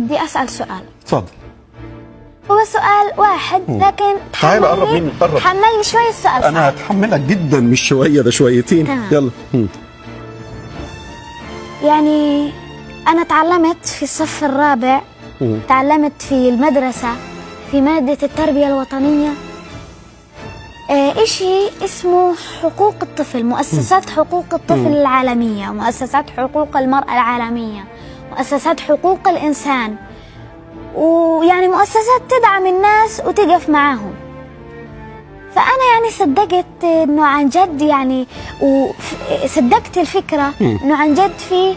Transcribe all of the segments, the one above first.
بدي أسأل سؤال. تفضل. هو سؤال واحد لكن تعال قرب مني، قرب. تحملني شوي السؤال. أنا هتحملك جدا، مش شوية ده شويتين. تمام. يلا. يعني أنا تعلمت في الصف الرابع، تعلمت في المدرسة في مادة التربية الوطنية إشي اسمه حقوق الطفل، مؤسسات حقوق الطفل العالمية، مؤسسات حقوق المرأة العالمية، مؤسسات حقوق الإنسان، ويعني مؤسسات تدعم الناس وتقف معاهم. فأنا يعني صدقت إنه عن جد يعني، وصدقت الفكرة إنه عن جد في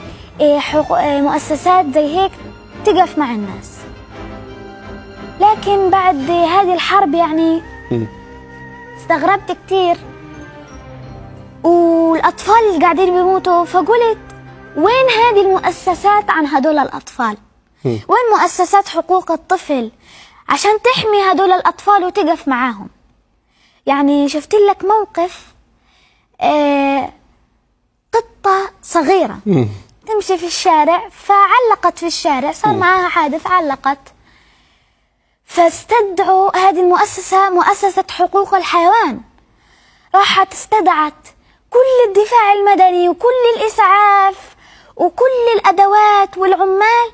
مؤسسات زي هيك تقف مع الناس. لكن بعد هذه الحرب يعني استغربت كتير، والأطفال اللي قاعدين بيموتوا، فقلت وين هذه المؤسسات عن هدول الأطفال؟ وين مؤسسات حقوق الطفل عشان تحمي هدول الأطفال وتقف معاهم؟ يعني شفت لك موقف، قطة صغيرة تمشي في الشارع، فعلقت في الشارع، صار معاها حادث، علقت. فاستدعوا هذه المؤسسة، مؤسسة حقوق الحيوان، راحت استدعت كل الدفاع المدني وكل الإسعاف وكل الأدوات والعمال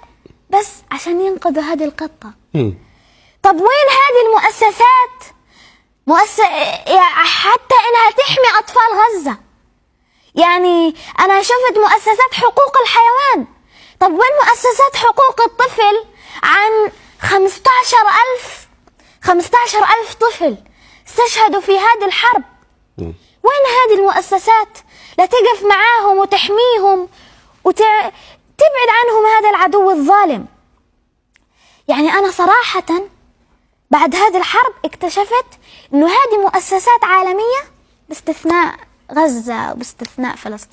بس عشان ينقذوا هذه القطة. طب وين هذه المؤسسات؟ حتى إنها تحمي أطفال غزة. يعني أنا شفت مؤسسات حقوق الحيوان، طب وين مؤسسات حقوق الطفل عن 15,000 طفل استشهدوا في هذه الحرب؟ وين هذه المؤسسات لتقف معاهم وتحميهم وتبعد عنهم هذا العدو الظالم؟ يعني أنا صراحة بعد هذه الحرب اكتشفت إنه هذه مؤسسات عالمية باستثناء غزة وباستثناء فلسطين.